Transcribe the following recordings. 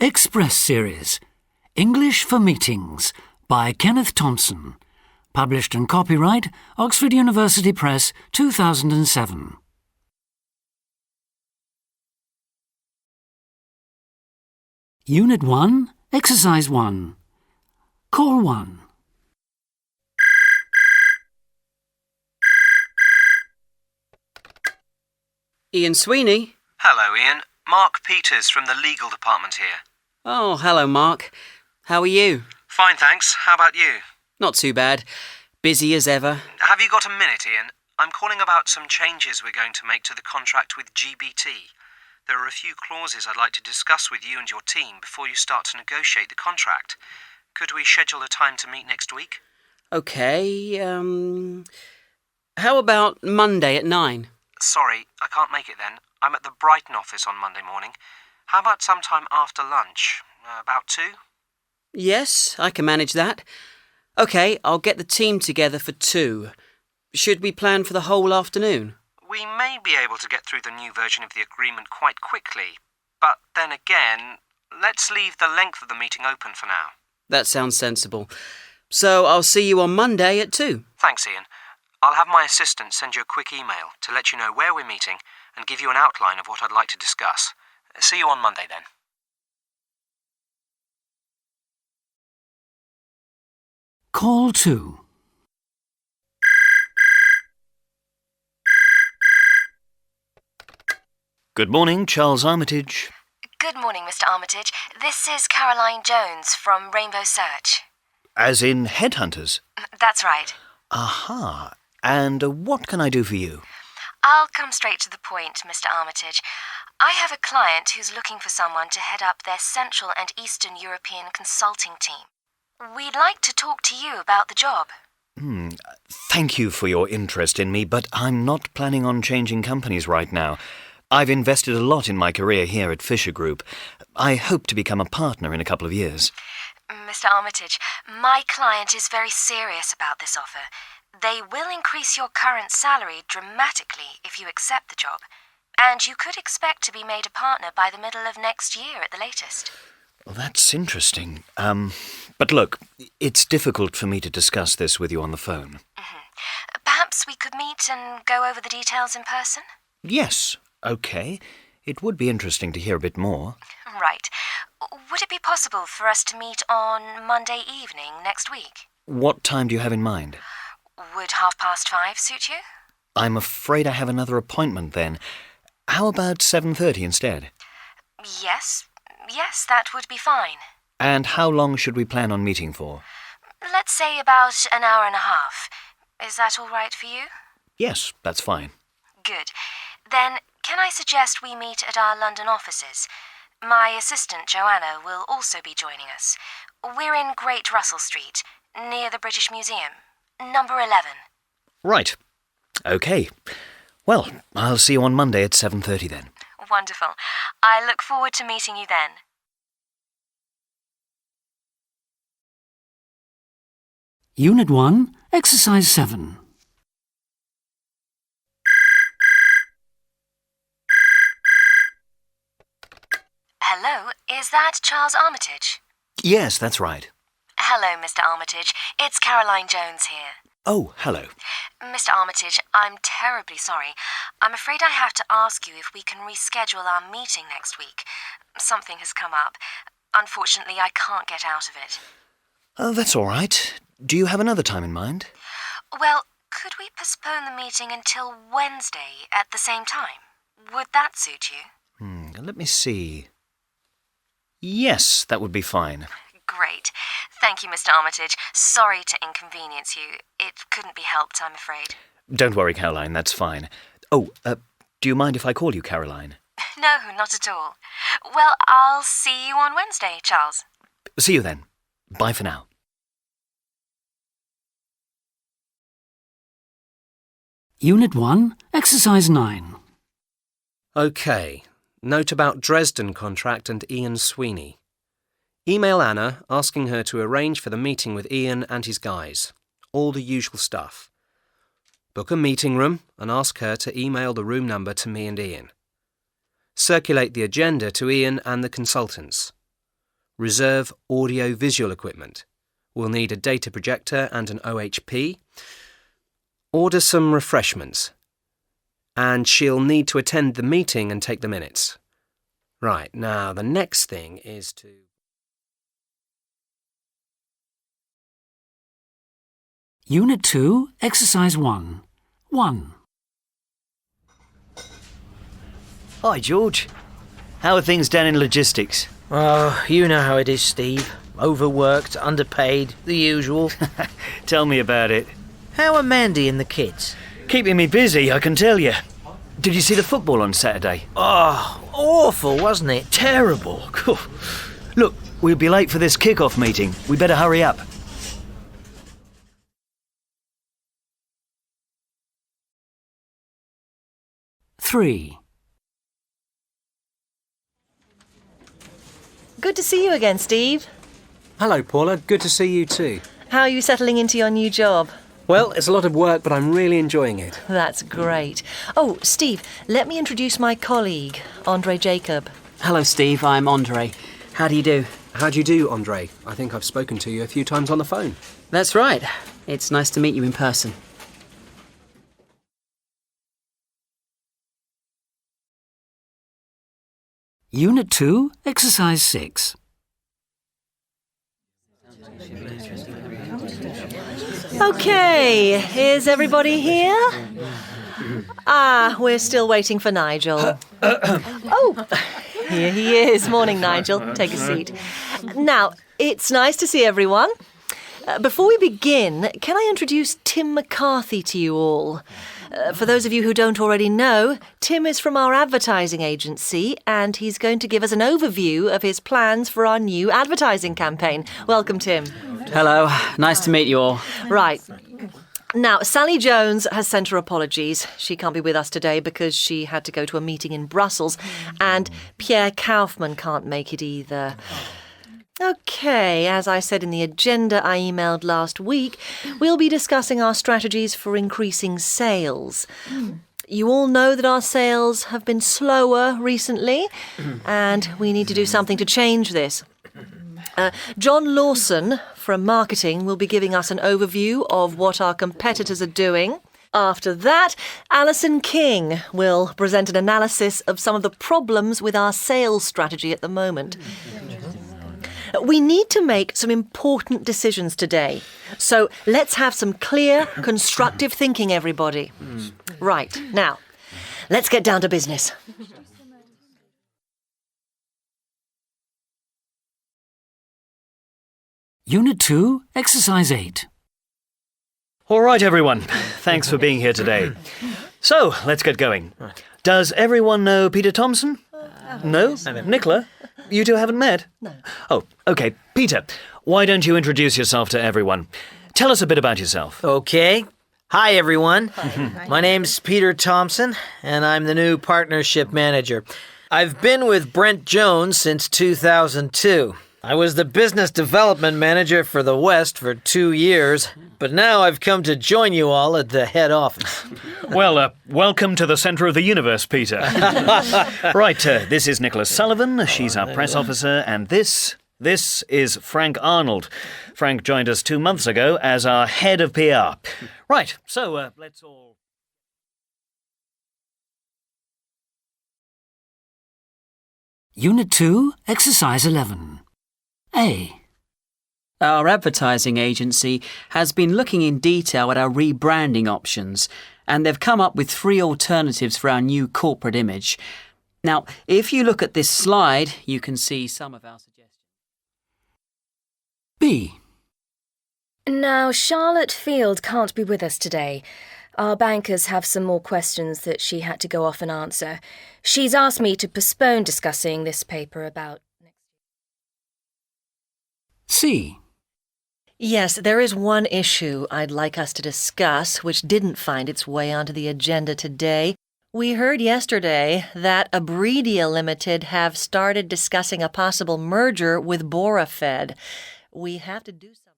Express Series, English for Meetings, by Kenneth Thompson. Published and copyright, Oxford University Press, 2007. Unit 1, Exercise 1. Call 1. Ian Sweeney? Hello, Ian. Mark Peters from the legal department here. Oh, hello, Mark. How are you? Fine, thanks. How about you? Not too bad. Busy as ever. Have you got a minute, Ian? I'm calling about some changes we're going to make to the contract with GBT. There are a few clauses I'd like to discuss with you and your team before you start to negotiate the contract. Could we schedule a time to meet next week? OK, how about Monday at 9? Sorry, I can't make it then. I'm at the Brighton office on Monday morning. How about sometime after lunch? About 2? Yes, I can manage that. OK, I'll get the team together for 2. Should we plan for the whole afternoon? We may be able to get through the new version of the agreement quite quickly. But then again, let's leave the length of the meeting open for now. That sounds sensible. So I'll see you on Monday at 2. Thanks, Ian. I'll have my assistant send you a quick email to let you know where we're meeting and give you an outline of what I'd like to discuss. See you on Monday then. Call 2. Good morning, Charles Armitage. Good morning, Mr. Armitage. This is Caroline Jones from Rainbow Search. As in headhunters? That's right. Aha. And what can I do for you? I'll come straight to the point, Mr. Armitage. I have a client who's looking for someone to head up their Central and Eastern European consulting team. We'd like to talk to you about the job. Thank you for your interest in me, but I'm not planning on changing companies right now. I've invested a lot in my career here at Fisher Group. I hope to become a partner in a couple of years. Mr. Armitage, my client is very serious about this offer. They will increase your current salary dramatically if you accept the job. And you could expect to be made a partner by the middle of next year at the latest. Well, that's interesting. But look, it's difficult for me to discuss this with you on the phone. Perhaps we could meet and go over the details in person? Yes, OK. It would be interesting to hear a bit more. Right. Would it be possible for us to meet on Monday evening next week? What time do you have in mind? Would 5:30 suit you? I'm afraid I have another appointment then. How about 7:30 instead? Yes, that would be fine. And how long should we plan on meeting for? Let's say about an hour and a half. Is that all right for you? Yes, that's fine. Good. Then, can I suggest we meet at our London offices? My assistant, Joanna, will also be joining us. We're in Great Russell Street, near the British Museum. Number 11. Right. OK. Well, I'll see you on Monday at 7:30 then. Wonderful. I look forward to meeting you then. Unit 1, Exercise 7. Hello, is that Charles Armitage? Yes, that's right. Hello, Mr. Armitage. It's Caroline Jones here. Oh, hello. Mr. Armitage, I'm terribly sorry. I'm afraid I have to ask you if we can reschedule our meeting next week. Something has come up. Unfortunately, I can't get out of it. That's all right. Do you have another time in mind? Well, could we postpone the meeting until Wednesday at the same time? Would that suit you? Let me see. Yes, that would be fine. Great. Thank you, Mr. Armitage. Sorry to inconvenience you. It couldn't be helped, I'm afraid. Don't worry, Caroline, that's fine. Oh, do you mind if I call you Caroline? No, not at all. Well, I'll see you on Wednesday, Charles. See you then. Bye for now. Unit 1, Exercise 9. OK. Note about Dresden contract and Ian Sweeney. Email Anna asking her to arrange for the meeting with Ian and his guys. All the usual stuff. Book a meeting room and ask her to email the room number to me and Ian. Circulate the agenda to Ian and the consultants. Reserve audio-visual equipment. We'll need a data projector and an OHP. Order some refreshments. And she'll need to attend the meeting and take the minutes. Right, now the next thing is to... Unit 2, Exercise 1. 1. Hi, George. How are things down in logistics? Oh, you know how it is, Steve. Overworked, underpaid, the usual. Tell me about it. How are Mandy and the kids? Keeping me busy, I can tell you. Did you see the football on Saturday? Oh, awful, wasn't it? Terrible. Look, we'll be late for this kick-off meeting. We better hurry up. Three. Good to see you again, Steve. Hello, Paula. Good to see you too. How are you settling into your new job? Well, it's a lot of work, but I'm really enjoying it. That's great. Oh, Steve, let me introduce my colleague, Andre Jacob. Hello, Steve. I'm Andre. How do you do? How do you do, Andre? I think I've spoken to you a few times on the phone. That's right. It's nice to meet you in person. Unit 2, Exercise 6. Okay, is everybody here? We're still waiting for Nigel. Oh, here he is. Morning, Nigel. Take a seat. Now, it's nice to see everyone. Before we begin, can I introduce Tim McCarthy to you all? For those of you who don't already know, Tim is from our advertising agency and he's going to give us an overview of his plans for our new advertising campaign. Welcome, Tim. Hello. Nice to meet you all. Right. Now, Sally Jones has sent her apologies. She can't be with us today because she had to go to a meeting in Brussels, and Pierre Kaufman can't make it either. Okay, as I said in the agenda I emailed last week, we'll be discussing our strategies for increasing sales. You all know that our sales have been slower recently, and we need to do something to change this. John Lawson from marketing will be giving us an overview of what our competitors are doing. After that, Alison King will present an analysis of some of the problems with our sales strategy at the moment. We need to make some important decisions today. So let's have some clear, constructive thinking, everybody. Right, now, let's get down to business. Unit 2, Exercise 8. All right, everyone. Thanks for being here today. So, let's get going. Does everyone know Peter Thompson? No? Nicola? You two haven't met? No. Oh, okay. Peter, why don't you introduce yourself to everyone? Tell us a bit about yourself. Okay. Hi, everyone. My name's Peter Thompson, and I'm the new partnership manager. I've been with Brent Jones since 2002. I was the business development manager for the West for 2 years, but now I've come to join you all at the head office. Well, welcome to the centre of the universe, Peter. Right, this is Nicola Sullivan. She's our press officer, and this is Frank Arnold. Frank joined us 2 months ago as our head of PR. Right, so let's all... Unit 2, Exercise 11. A. Our advertising agency has been looking in detail at our rebranding options, and they've come up with 3 alternatives for our new corporate image. Now, if you look at this slide, you can see some of our suggestions. B. Now, Charlotte Field can't be with us today. Our bankers have some more questions that she had to go off and answer. She's asked me to postpone discussing this paper about... C. Yes, there is one issue I'd like us to discuss which didn't find its way onto the agenda today. We heard yesterday that Abredia Limited have started discussing a possible merger with Borafed. We have to do something.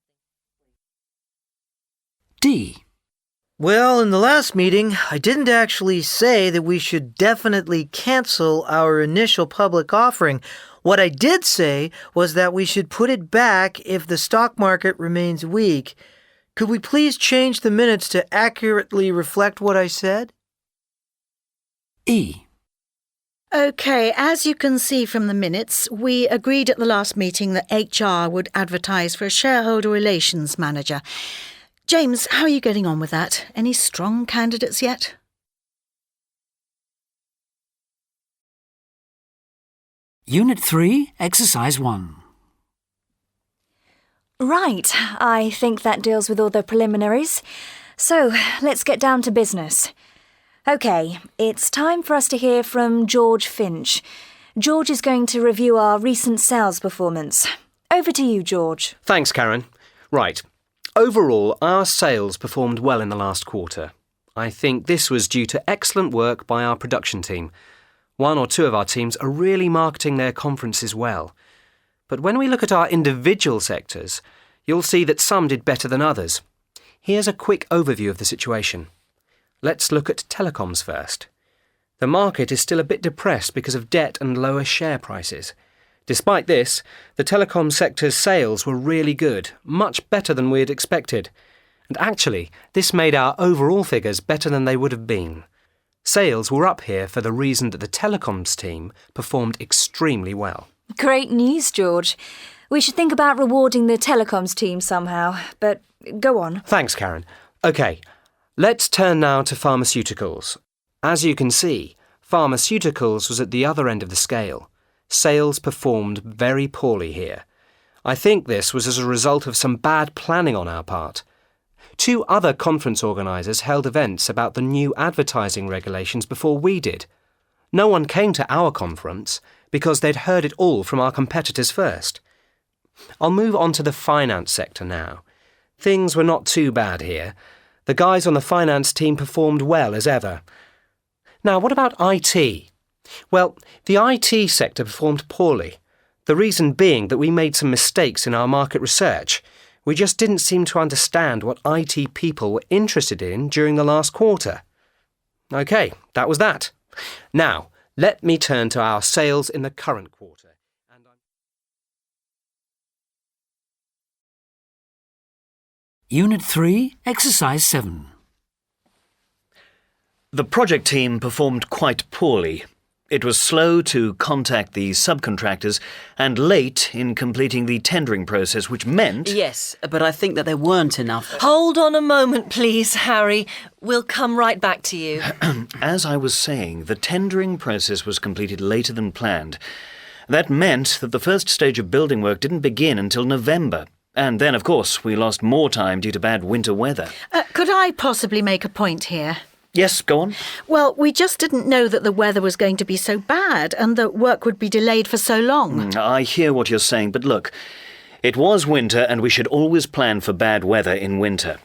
D. Well, in the last meeting, I didn't actually say that we should definitely cancel our initial public offering. What I did say was that we should put it back if the stock market remains weak. Could we please change the minutes to accurately reflect what I said? E. OK, as you can see from the minutes, we agreed at the last meeting that HR would advertise for a shareholder relations manager. James, how are you getting on with that? Any strong candidates yet? Unit 3, Exercise 1. Right, I think that deals with all the preliminaries. So, let's get down to business. OK, it's time for us to hear from George Finch. George is going to review our recent sales performance. Over to you, George. Thanks, Karen. Right. Overall, our sales performed well in the last quarter. I think this was due to excellent work by our production team. One or two of our teams are really marketing their conferences well. But when we look at our individual sectors, you'll see that some did better than others. Here's a quick overview of the situation. Let's look at telecoms first. The market is still a bit depressed because of debt and lower share prices. Despite this, the telecom sector's sales were really good, much better than we had expected. And actually, this made our overall figures better than they would have been. Sales were up here for the reason that the telecoms team performed extremely well. Great news, George. We should think about rewarding the telecoms team somehow, but go on. Thanks, Karen. OK, let's turn now to pharmaceuticals. As you can see, pharmaceuticals was at the other end of the scale. Sales performed very poorly here. I think this was as a result of some bad planning on our part. Two other conference organisers held events about the new advertising regulations before we did. No one came to our conference because they'd heard it all from our competitors first. I'll move on to the finance sector now. Things were not too bad here. The guys on the finance team performed well as ever. Now, what about IT? Well, the IT sector performed poorly. The reason being that we made some mistakes in our market research. We just didn't seem to understand what IT people were interested in during the last quarter. OK, that was that. Now, let me turn to our sales in the current quarter. Unit 3, Exercise 7. The project team performed quite poorly. It was slow to contact the subcontractors and late in completing the tendering process, which meant... Yes, but I think that there weren't enough. Hold on a moment, please, Harry. We'll come right back to you. As I was saying, the tendering process was completed later than planned. That meant that the first stage of building work didn't begin until November. And then, of course, we lost more time due to bad winter weather. Could I possibly make a point here? Yes, go on. Well, we just didn't know that the weather was going to be so bad and that work would be delayed for so long. I hear what you're saying, but look, it was winter and we should always plan for bad weather in winter.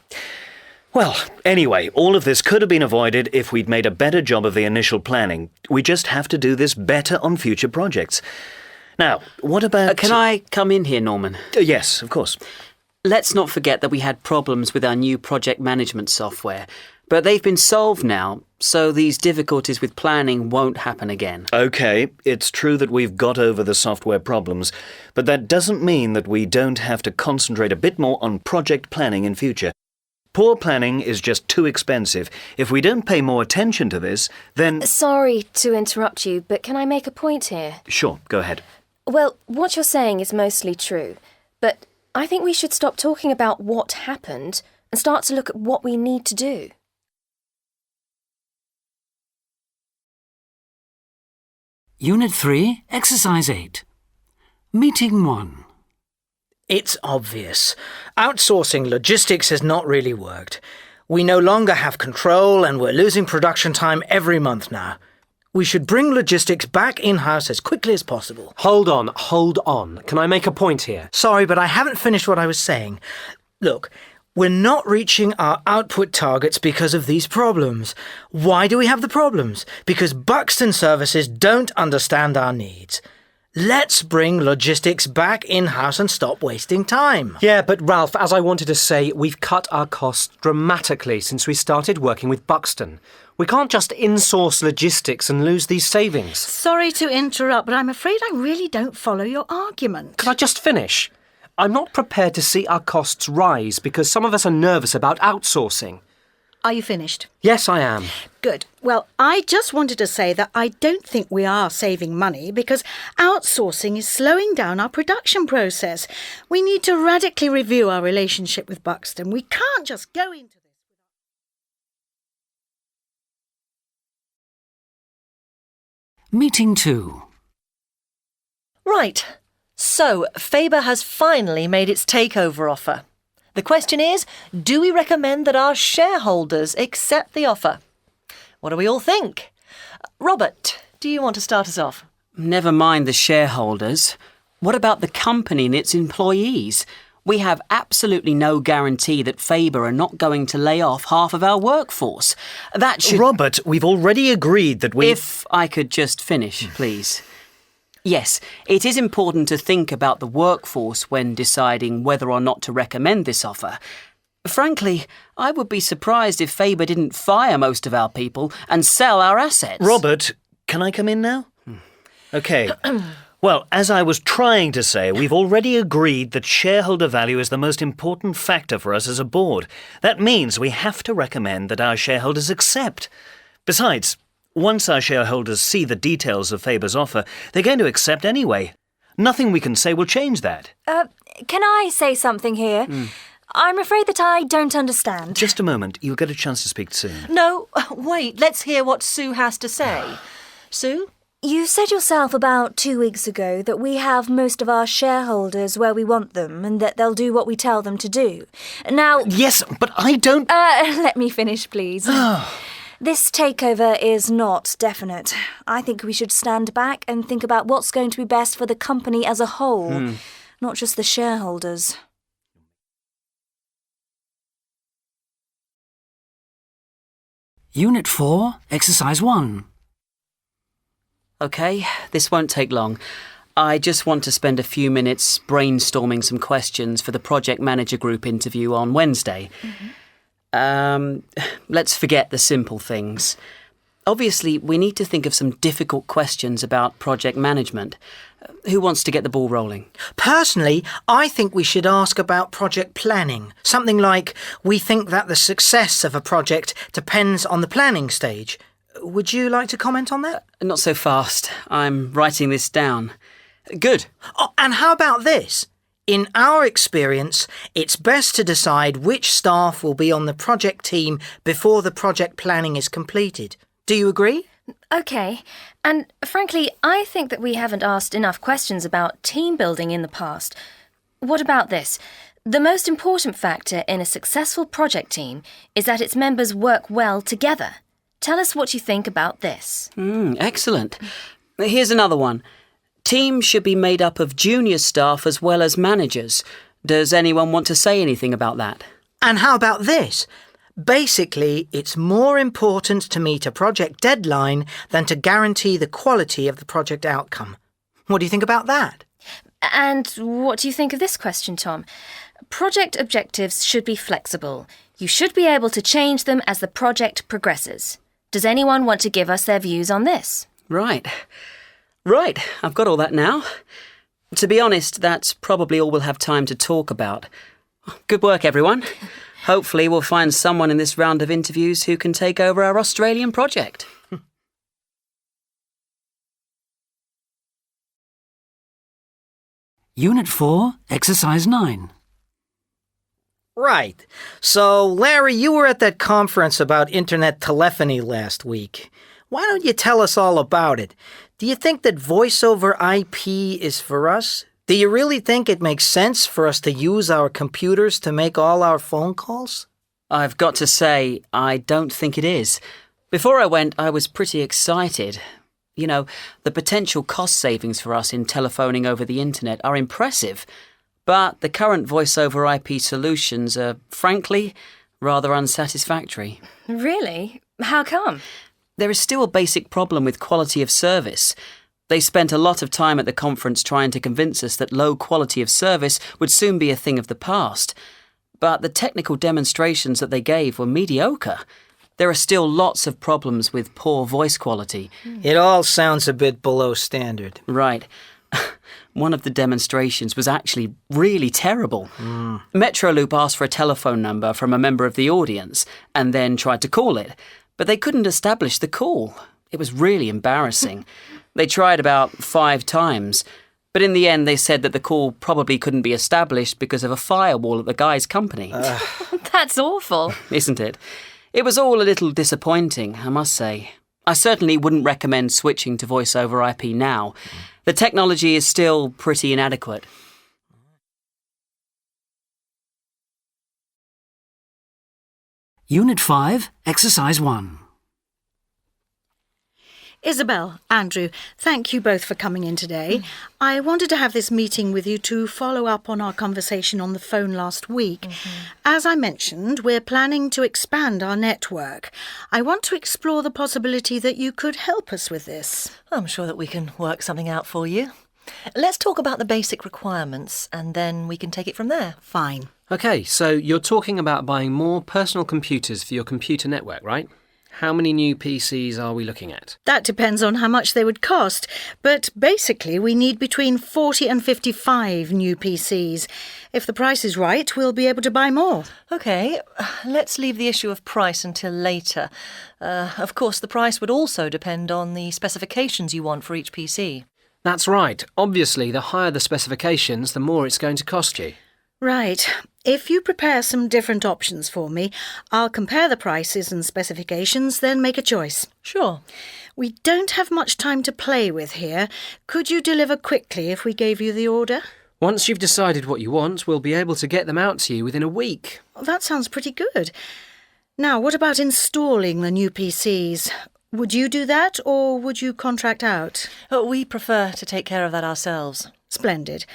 Well, anyway, all of this could have been avoided if we'd made a better job of the initial planning. We just have to do this better on future projects. Now, what about... Can I come in here, Norman? Yes, of course. Let's not forget that we had problems with our new project management software, but they've been solved now, so these difficulties with planning won't happen again. OK, it's true that we've got over the software problems, but that doesn't mean that we don't have to concentrate a bit more on project planning in future. Poor planning is just too expensive. If we don't pay more attention to this, then... Sorry to interrupt you, but can I make a point here? Sure, go ahead. Well, what you're saying is mostly true, but I think we should stop talking about what happened and start to look at what we need to do. Unit 3, Exercise 8. Meeting 1. It's obvious. Outsourcing logistics has not really worked. We no longer have control and we're losing production time every month now. We should bring logistics back in-house as quickly as possible. Hold on. Can I make a point here? Sorry, but I haven't finished what I was saying. Look, we're not reaching our output targets because of these problems. Why do we have the problems? Because Buxton Services don't understand our needs. Let's bring logistics back in-house and stop wasting time. Yeah, but Ralph, as I wanted to say, we've cut our costs dramatically since we started working with Buxton. We can't just insource logistics and lose these savings. Sorry to interrupt, but I'm afraid I really don't follow your argument. Can I just finish? I'm not prepared to see our costs rise because some of us are nervous about outsourcing. Are you finished? Yes, I am. Good. Well, I just wanted to say that I don't think we are saving money because outsourcing is slowing down our production process. We need to radically review our relationship with Buxton. We can't just go into this. Meeting 2. Right. So, Faber has finally made its takeover offer. The question is, do we recommend that our shareholders accept the offer? What do we all think? Robert, do you want to start us off? Never mind the shareholders. What about the company and its employees? We have absolutely no guarantee that Faber are not going to lay off half of our workforce. That should... Robert, we've already agreed that we... If I could just finish, please. Yes, it is important to think about the workforce when deciding whether or not to recommend this offer. Frankly, I would be surprised if Faber didn't fire most of our people and sell our assets. Robert, can I come in now? OK. Well, as I was trying to say, we've already agreed that shareholder value is the most important factor for us as a board. That means we have to recommend that our shareholders accept. Besides, once our shareholders see the details of Faber's offer, they're going to accept anyway. Nothing we can say will change that. Can I say something here? I'm afraid that I don't understand. Just a moment. You'll get a chance to speak soon. No, wait, let's hear what Sue has to say. Sue? You said yourself about 2 weeks ago that we have most of our shareholders where we want them and that they'll do what we tell them to do. Now... Yes, but I don't... let me finish, please. This takeover is not definite. I think we should stand back and think about what's going to be best for the company as a whole, not just the shareholders. Unit 4, Exercise 1. OK, this won't take long. I just want to spend a few minutes brainstorming some questions for the project manager group interview on Wednesday. Let's forget the simple things. Obviously, we need to think of some difficult questions about project management. Who wants to get the ball rolling? Personally, I think we should ask about project planning. Something like, we think that the success of a project depends on the planning stage. Would you like to comment on that? Not so fast. I'm writing this down. Good. Oh, and how about this? In our experience, it's best to decide which staff will be on the project team before the project planning is completed. Do you agree? OK. And frankly, I think that we haven't asked enough questions about team building in the past. What about this? The most important factor in a successful project team is that its members work well together. Tell us what you think about this. Excellent. Here's another one. Teams should be made up of junior staff as well as managers. Does anyone want to say anything about that? And how about this? Basically, it's more important to meet a project deadline than to guarantee the quality of the project outcome. What do you think about that? And what do you think of this question, Tom? Project objectives should be flexible. You should be able to change them as the project progresses. Does anyone want to give us their views on this? Right, I've got all that now. To be honest, that's probably all we'll have time to talk about. Good work, everyone. Hopefully we'll find someone in this round of interviews who can take over our Australian project. Unit 4, Exercise 9. Right. So, Larry, you were at that conference about internet telephony last week. Why don't you tell us all about it? Do you think that voice over IP is for us? Do you really think it makes sense for us to use our computers to make all our phone calls? I've got to say, I don't think it is. Before I went, I was pretty excited. You know, the potential cost savings for us in telephoning over the internet are impressive. But the current voice over IP solutions are, frankly, rather unsatisfactory. Really? How come? There is still a basic problem with quality of service. They spent a lot of time at the conference trying to convince us that low quality of service would soon be a thing of the past. But the technical demonstrations that they gave were mediocre. There are still lots of problems with poor voice quality. It all sounds a bit below standard. Right. One of the demonstrations was actually really terrible. Metroloop asked for a telephone number from a member of the audience and then tried to call it, but they couldn't establish the call. It was really embarrassing. They tried about 5 times, but in the end they said that the call probably couldn't be established because of a firewall at the guy's company. That's awful. Isn't it? It was all a little disappointing, I must say. I certainly wouldn't recommend switching to voice over IP now. The technology is still pretty inadequate. Unit 5, Exercise 1. Isabel, Andrew, thank you both for coming in today. I wanted to have this meeting with you to follow up on our conversation on the phone last week. As I mentioned, we're planning to expand our network. I want to explore the possibility that you could help us with this. I'm sure that we can work something out for you. Let's talk about the basic requirements and then we can take it from there. Fine. OK, so you're talking about buying more personal computers for your computer network, right? How many new PCs are we looking at? That depends on how much they would cost, but basically we need between 40 and 55 new PCs. If the price is right, we'll be able to buy more. OK, let's leave the issue of price until later. Of course, the price would also depend on the specifications you want for each PC. That's right. Obviously, the higher the specifications, the more it's going to cost you. Right. If you prepare some different options for me, I'll compare the prices and specifications, then make a choice. Sure. We don't have much time to play with here. Could you deliver quickly if we gave you the order? Once you've decided what you want, we'll be able to get them out to you within a week. Well, that sounds pretty good. Now, what about installing the new PCs? Would you do that, or would you contract out? We prefer to take care of that ourselves. Splendid.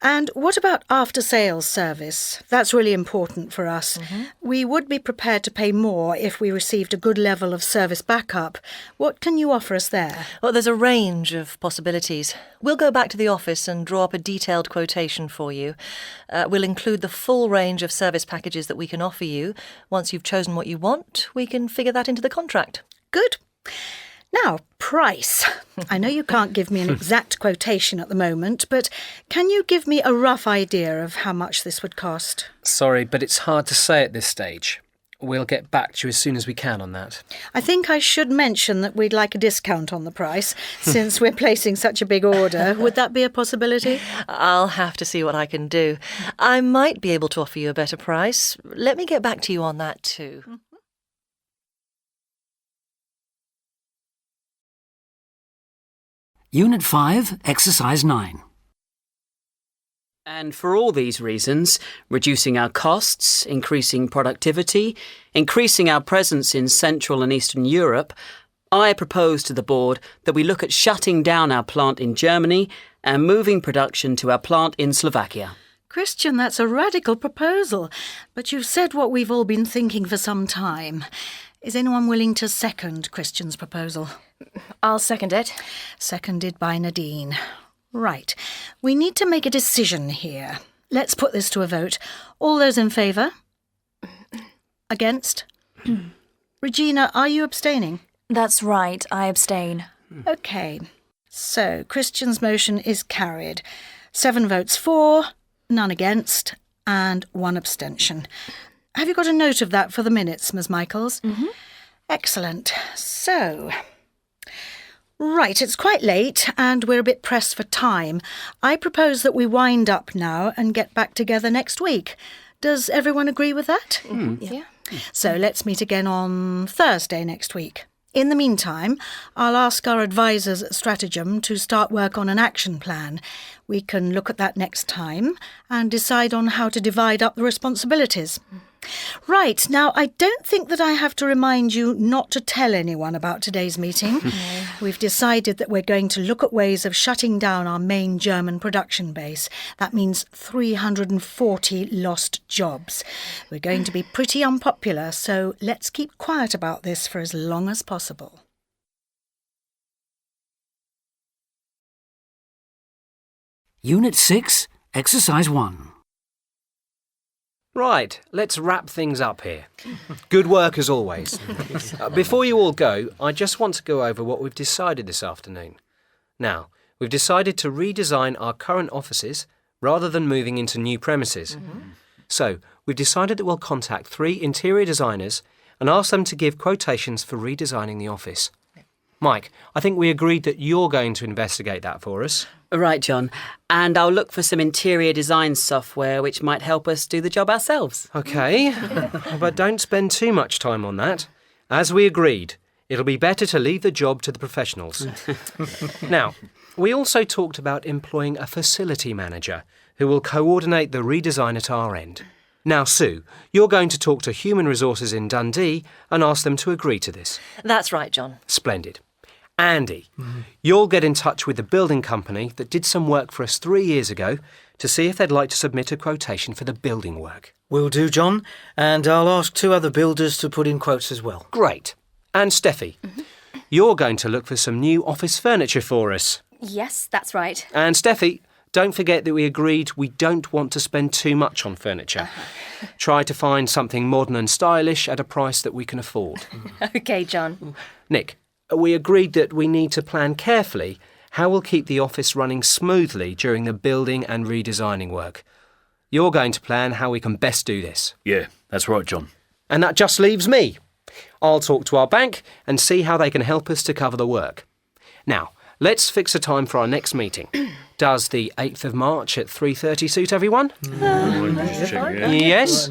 And what about after-sales service? That's really important for us. We would be prepared to pay more if we received a good level of service backup. What can you offer us there? Well, there's a range of possibilities. We'll go back to the office and draw up a detailed quotation for you. We'll include the full range of service packages that we can offer you. Once you've chosen what you want, we can figure that into the contract. Good. Now, price. I know you can't give me an exact quotation at the moment, but can you give me a rough idea of how much this would cost? Sorry, but it's hard to say at this stage. We'll get back to you as soon as we can on that. I think I should mention that we'd like a discount on the price, since we're placing such a big order. Would that be a possibility? I'll have to see what I can do. I might be able to offer you a better price. Let me get back to you on that too. Unit 5, Exercise 9. And for all these reasons, reducing our costs, increasing productivity, increasing our presence in Central and Eastern Europe, I propose to the board that we look at shutting down our plant in Germany and moving production to our plant in Slovakia. Christian, that's a radical proposal, but you've said what we've all been thinking for some time. Is anyone willing to second Christian's proposal? I'll second it. Seconded by Nadine. Right. We need to make a decision here. Let's put this to a vote. All those in favour? Against? Regina, are you abstaining? That's right, I abstain. OK. So, Christian's motion is carried. 7 votes for, none against, and 1 abstention. Have you got a note of that for the minutes, Ms. Michaels? Excellent. So, right, it's quite late and we're a bit pressed for time. I propose that we wind up now and get back together next week. Does everyone agree with that? Yeah. So let's meet again on Thursday next week. In the meantime, I'll ask our advisors at Stratagem to start work on an action plan. We can look at that next time and decide on how to divide up the responsibilities. Right, now I don't think that I have to remind you not to tell anyone about today's meeting. We've decided that we're going to look at ways of shutting down our main German production base. That means 340 lost jobs. We're going to be pretty unpopular, so let's keep quiet about this for as long as possible. Unit 6, Exercise 1. Right, let's wrap things up here. Good work as always. Before you all go, I just want to go over what we've decided this afternoon. Now, we've decided to redesign our current offices rather than moving into new premises. So, we've decided that we'll contact 3 interior designers and ask them to give quotations for redesigning the office. Mike, I think we agreed that you're going to investigate that for us. Right, John. And I'll look for some interior design software which might help us do the job ourselves. OK, but don't spend too much time on that. As we agreed, it'll be better to leave the job to the professionals. Now, we also talked about employing a facility manager who will coordinate the redesign at our end. Now, Sue, you're going to talk to Human Resources in Dundee and ask them to agree to this. That's right, John. Splendid. Andy, you'll get in touch with the building company that did some work for us 3 years ago to see if they'd like to submit a quotation for the building work. Will do, John. And I'll ask 2 other builders to put in quotes as well. Great. And Steffi, you're going to look for some new office furniture for us. Yes, that's right. And Steffi, don't forget that we agreed we don't want to spend too much on furniture. Try to find something modern and stylish at a price that we can afford. OK, John. Nick, we agreed that we need to plan carefully how we'll keep the office running smoothly during the building and redesigning work. You're going to plan how we can best do this. Yeah, that's right, John. And that just leaves me. I'll talk to our bank and see how they can help us to cover the work. Now, let's fix a time for our next meeting. Does the 8th of March at 3:30 suit everyone? Yes?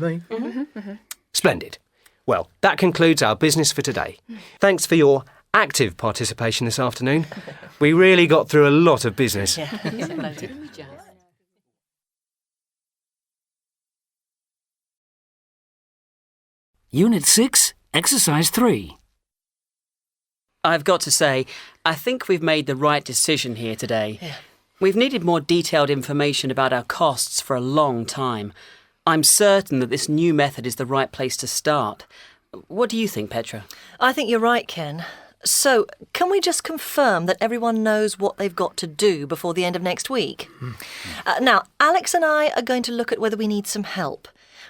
Splendid. Well, that concludes our business for today. Thanks for your active participation this afternoon. We really got through a lot of business. Unit 6, Exercise 3. I've got to say, I think we've made the right decision here today. We've needed more detailed information about our costs for a long time. I'm certain that this new method is the right place to start. What do you think, Petra? I think you're right, Ken. So, can we just confirm that everyone knows what they've got to do before the end of next week? Now, Alex and I are going to look at whether we need some help.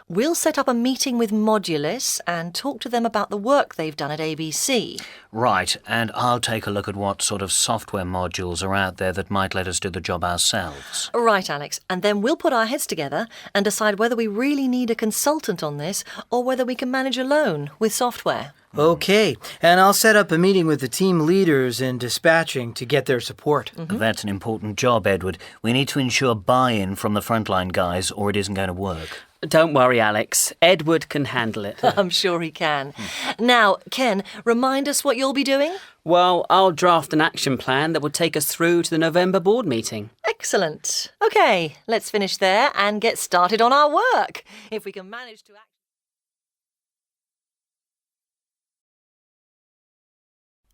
We'll set up a meeting with Modulus and talk to them about the work they've done at ABC. Right, and I'll take a look at what sort of software modules are out there that might let us do the job ourselves. Right, Alex. And then we'll put our heads together and decide whether we really need a consultant on this or whether we can manage alone with software. OK, and I'll set up a meeting with the team leaders in dispatching to get their support. That's an important job, Edward. We need to ensure buy-in from the frontline guys or it isn't going to work. Don't worry, Alex. Edward can handle it. I'm sure he can. Now, Ken, remind us what you'll be doing? Well, I'll draft an action plan that will take us through to the November board meeting. Excellent. OK, let's finish there and get started on our work. If we can manage to...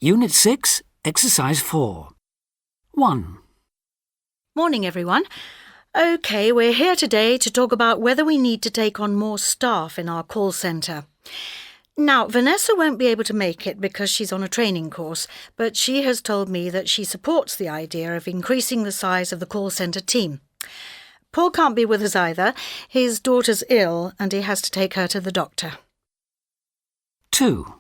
Unit 6, Exercise 4. 1. Morning, everyone. OK, we're here today to talk about whether we need to take on more staff in our call centre. Now, Vanessa won't be able to make it because she's on a training course, but she has told me that she supports the idea of increasing the size of the call centre team. Paul can't be with us either. His daughter's ill and he has to take her to the doctor. 2.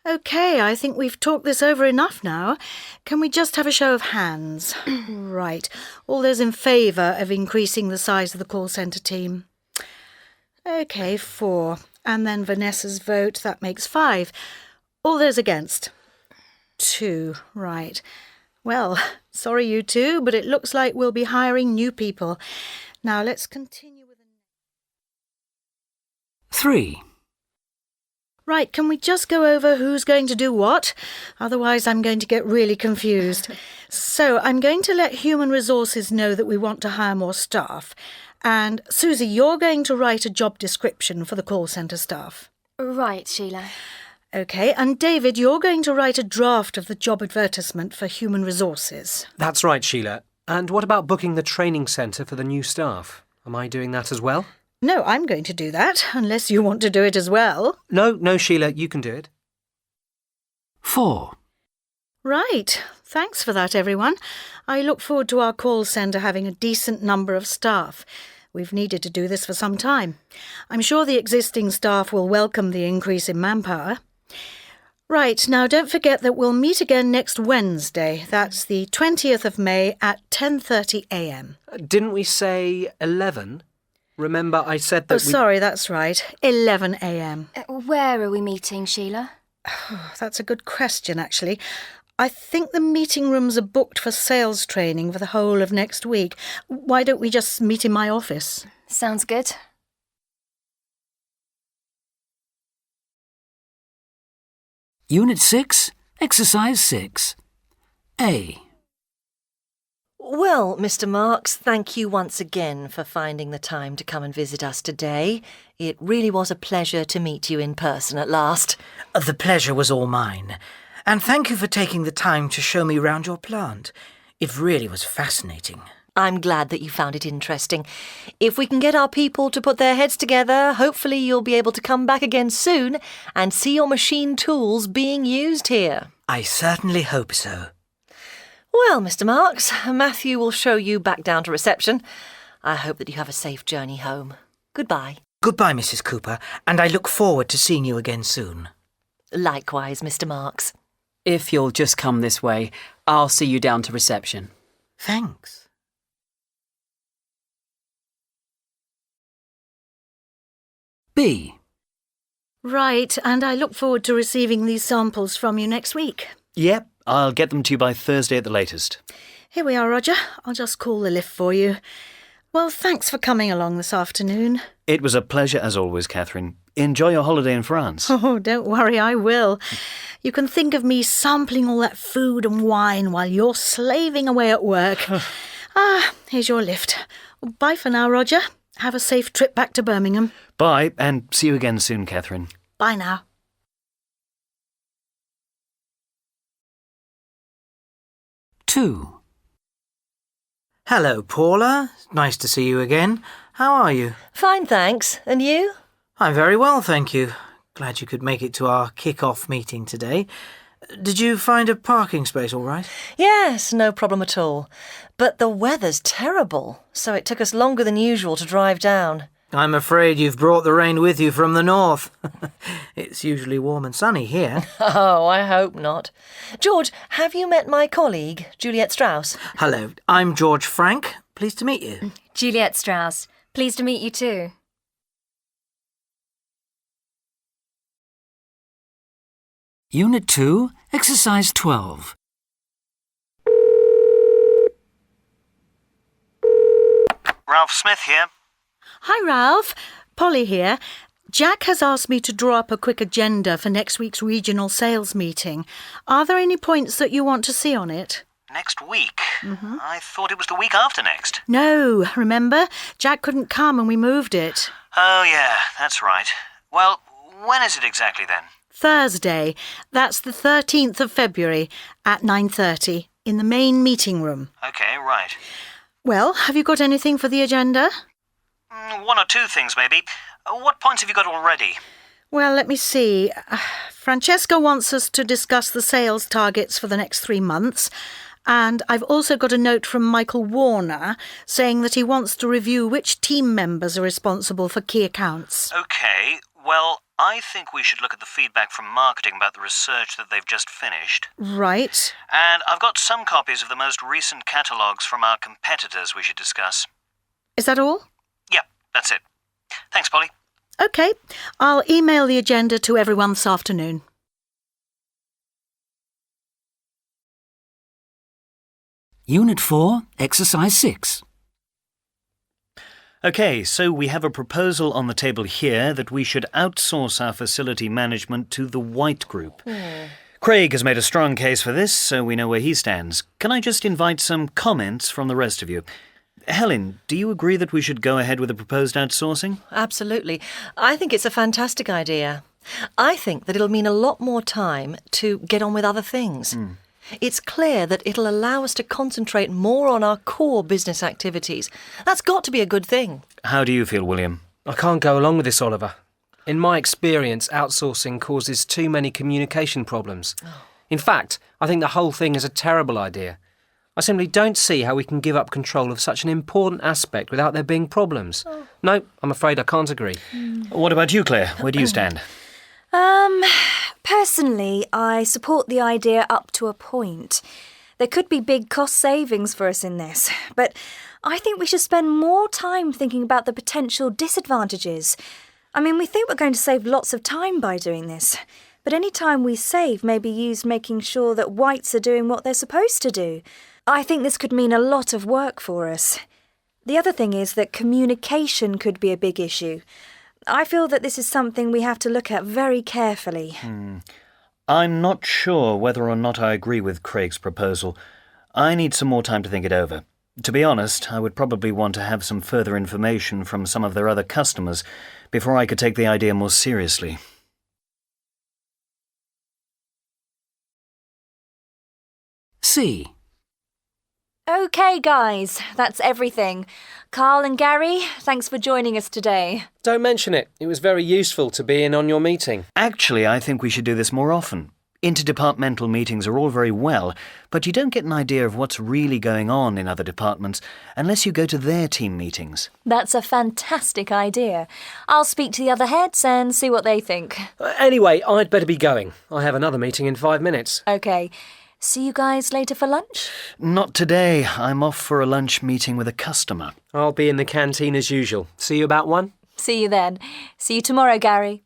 OK, I think we've talked this over enough now. Can we just have a show of hands? Right. All those in favour of increasing the size of the call centre team? OK, 4. And then Vanessa's vote, that makes 5. All those against? 2. Right. Well, sorry you two, but it looks like we'll be hiring new people. Now let's continue with... 3. Right, can we just go over who's going to do what? Otherwise I'm going to get really confused. So I'm going to let Human Resources know that we want to hire more staff. And Susie, you're going to write a job description for the call centre staff. Right, Sheila. OK, and David, you're going to write a draft of the job advertisement for Human Resources. That's right, Sheila. And what about booking the training centre for the new staff? Am I doing that as well? No, I'm going to do that, unless you want to do it as well. No, Sheila, you can do it. 4. Right, Thanks for that, everyone. I look forward to our call centre having a decent number of staff. We've needed to do this for some time. I'm sure the existing staff will welcome the increase in manpower. Right, now don't forget that we'll meet again next Wednesday. That's the 20th of May at 10:30 a.m. Didn't we say 11? Remember I said that Oh, sorry, that's right. 11 a.m. Where are we meeting, Sheila? That's a good question, actually. I think the meeting rooms are booked for sales training for the whole of next week. Why don't we just meet in my office? Sounds good. Unit 6, Exercise 6. A. Well, Mr. Marks, thank you once again for finding the time to come and visit us today. It really was a pleasure to meet you in person at last. The pleasure was all mine. And thank you for taking the time to show me round your plant. It really was fascinating. I'm glad that you found it interesting. If we can get our people to put their heads together, hopefully you'll be able to come back again soon and see your machine tools being used here. I certainly hope so. Well, Mr. Marks, Matthew will show you back down to reception. I hope that you have a safe journey home. Goodbye. Goodbye, Mrs. Cooper, and I look forward to seeing you again soon. Likewise, Mr. Marks. If you'll just come this way, I'll see you down to reception. Thanks. B. Right, and I look forward to receiving these samples from you next week. Yep, I'll get them to you by Thursday at the latest. Here we are, Roger. I'll just call the lift for you. Well, thanks for coming along this afternoon. It was a pleasure as always, Catherine. Enjoy your holiday in France. Oh, don't worry, I will. You can think of me sampling all that food and wine while you're slaving away at work. Here's your lift. Bye for now, Roger. Have a safe trip back to Birmingham. Bye, and see you again soon, Catherine. Bye now. Two. Hello, Paula. Nice to see you again. How are you? Fine, thanks. And you? I'm very well, thank you. Glad you could make it to our kick-off meeting today. Did you find a parking space all right? Yes, no problem at all. But the weather's terrible, so it took us longer than usual to drive down. I'm afraid you've brought the rain with you from the north. It's usually warm and sunny here. Oh, I hope not. George, have you met my colleague, Juliet Strauss? Hello, I'm George Frank. Pleased to meet you. Juliet Strauss. Pleased to meet you too. Unit 2, Exercise 12. Ralph Smith here. Hi, Ralph. Polly here. Jack has asked me to draw up a quick agenda for next week's regional sales meeting. Are there any points that you want to see on it? Next week? I thought it was the week after next. No, remember? Jack couldn't come and we moved it. Oh, yeah, that's right. Well, when is it exactly then? Thursday. That's the 13th of February at 9:30 in the main meeting room. Okay, right. Well, have you got anything for the agenda? One or two things, maybe. What points have you got already? Well, let me see. Francesca wants us to discuss the sales targets for the next 3 months. And I've also got a note from Michael Warner saying that he wants to review which team members are responsible for key accounts. Okay, well, I think we should look at the feedback from marketing about the research that they've just finished. Right. And I've got some copies of the most recent catalogues from our competitors we should discuss. Is that all? Yeah, that's it. Thanks, Polly. OK. I'll email the agenda to everyone this afternoon. Unit 4, Exercise 6. Okay, so we have a proposal on the table here that we should outsource our facility management to the White Group. Craig has made a strong case for this, so we know where he stands. Can I just invite some comments from the rest of you? Helen, do you agree that we should go ahead with the proposed outsourcing? Absolutely. I think it's a fantastic idea. I think that it'll mean a lot more time to get on with other things. It's clear that it'll allow us to concentrate more on our core business activities. That's got to be a good thing. How do you feel, William? I can't go along with this, Oliver. In my experience, outsourcing causes too many communication problems. In fact, I think the whole thing is a terrible idea. I simply don't see how we can give up control of such an important aspect without there being problems. No, I'm afraid I can't agree. What about you, Claire? Where do you stand? Personally, I support the idea up to a point. There could be big cost savings for us in this, but I think we should spend more time thinking about the potential disadvantages. I mean, we think we're going to save lots of time by doing this, but any time we save may be used making sure that whites are doing what they're supposed to do. I think this could mean a lot of work for us. The other thing is that communication could be a big issue. I feel that this is something we have to look at very carefully. I'm not sure whether or not I agree with Craig's proposal. I need some more time to think it over. To be honest, I would probably want to have some further information from some of their other customers before I could take the idea more seriously. C. OK, guys, that's everything. Carl and Gary, thanks for joining us today. Don't mention it. It was very useful to be in on your meeting. Actually, I think we should do this more often. Interdepartmental meetings are all very well, but you don't get an idea of what's really going on in other departments unless you go to their team meetings. That's a fantastic idea. I'll speak to the other heads and see what they think. Anyway, I'd better be going. I have another meeting in 5 minutes. OK. See you guys later for lunch? Not today. I'm off for a lunch meeting with a customer. I'll be in the canteen as usual. See you about 1? See you then. See you tomorrow, Gary.